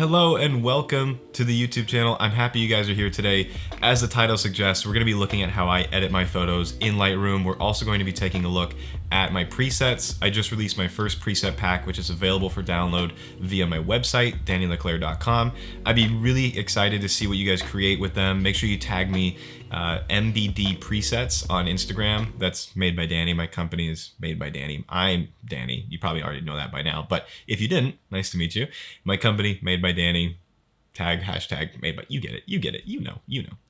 Hello and welcome to the YouTube channel. I'm happy you guys are here today. As the title suggests, we're going to be looking at how I edit my photos in Lightroom. We're also going to be taking a look at my presets. I just released my first preset pack, which is available for download via my website, dannyleclaire.com. I'd be really excited to see what you guys create with them. Make sure you tag me MBD presets on Instagram. That's Made by Danny. My company is Made by Danny. I'm Danny. You probably already know that by now, but if you didn't, nice to meet you. My company, Made by Danny. Tag, hashtag, made by, you get it, you know.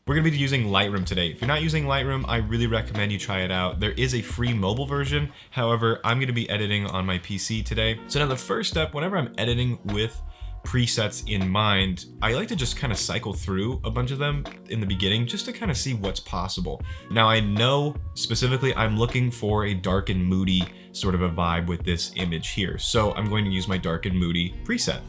We're gonna be using Lightroom today. If you're not using Lightroom, I really recommend you try it out. There is a free mobile version. However, I'm gonna be editing on my PC today. So now the first step, whenever I'm editing with presets in mind, I like to just kind of cycle through a bunch of them in the beginning just to kind of see what's possible. Now I know specifically I'm looking for a dark and moody sort of a vibe with this image here. So I'm going to use my dark and moody preset.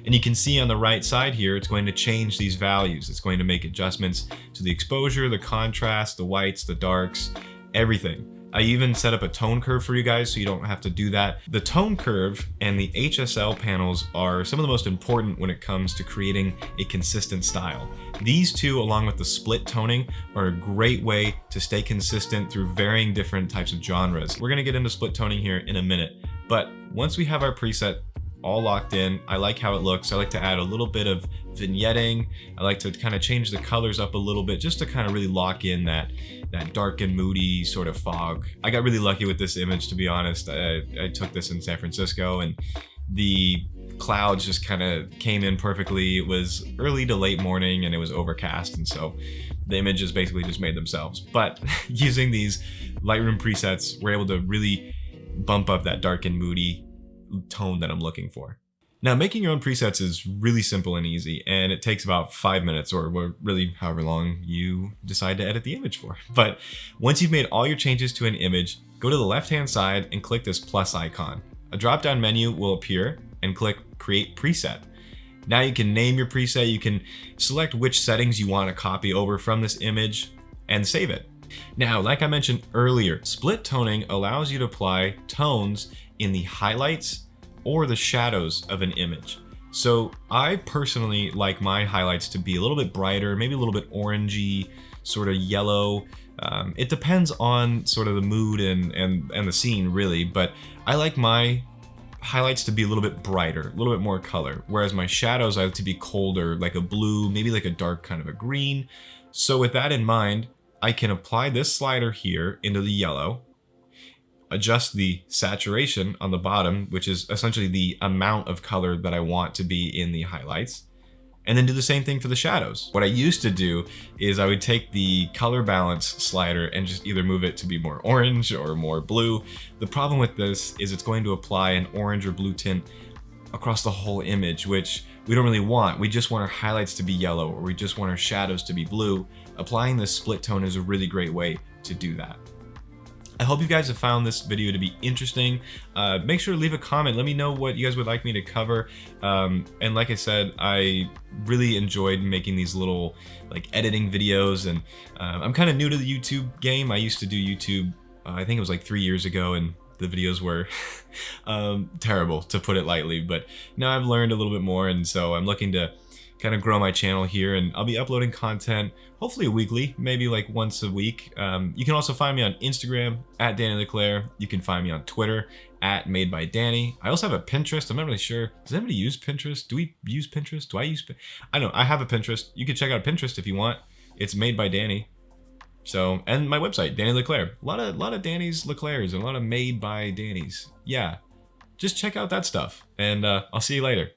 And you can see on the right side here, it's going to change these values. It's going to make adjustments to the exposure, the contrast, the whites, the darks, everything. I even set up a tone curve for you guys so you don't have to do that. The tone curve and the HSL panels are some of the most important when it comes to creating a consistent style. These two, along with the split toning, are a great way to stay consistent through varying different types of genres. We're gonna get into split toning here in a minute, but once we have our preset all locked in, I like how it looks. I like to add a little bit of vignetting. I like to kind of change the colors up a little bit just to kind of really lock in that dark and moody sort of fog. I got really lucky with this image, to be honest. I took this in San Francisco and the clouds just kind of came in perfectly. It was early to late morning and it was overcast, and so the images basically just made themselves. But using these Lightroom presets, we're able to really bump up that dark and moody tone that I'm looking for. Now, making your own presets is really simple and easy, and it takes about 5 minutes or really however long you decide to edit the image for. But once you've made all your changes to an image, go to the left-hand side and click this plus icon. A drop-down menu will appear and click Create Preset. Now you can name your preset, you can select which settings you want to copy over from this image and save it. Now, like I mentioned earlier, split toning allows you to apply tones in the highlights or the shadows of an image. So I personally like my highlights to be a little bit brighter, maybe a little bit orangey, sort of yellow. It depends on sort of the mood and the scene really, but I like my highlights to be a little bit brighter, a little bit more color, whereas my shadows I like to be colder, like a blue, maybe like a dark kind of a green. So with that in mind, I can apply this slider here into the yellow, adjust the saturation on the bottom, which is essentially the amount of color that I want to be in the highlights, and then do the same thing for the shadows. What I used to do is I would take the color balance slider and just either move it to be more orange or more blue. The problem with this is it's going to apply an orange or blue tint across the whole image, which we don't really want. We just want our highlights to be yellow, or we just want our shadows to be blue. Applying this split tone is a really great way to do that. I hope you guys have found this video to be interesting. Make sure to leave a comment. Let me know what you guys would like me to cover. And like I said, I really enjoyed making these little like editing videos, and I'm kind of new to the YouTube game. I used to do YouTube, I think it was like 3 years ago, and the videos were terrible, to put it lightly. But now I've learned a little bit more, and so I'm looking to kind of grow my channel here, and I'll be uploading content hopefully weekly, maybe like once a week. You can also find me on Instagram at dannyleclaire. You can find me on Twitter at MadeByDanny. I also have a Pinterest. I'm not really sure. Does anybody use Pinterest? Do we use Pinterest? Do I use? I don't know. I have a Pinterest. You can check out Pinterest if you want. It's Made by Danny. So, and my website, Danny LeClaire. A lot of Danny's LeClaire's and a lot of Made by Danny's. Yeah, just check out that stuff, and I'll see you later.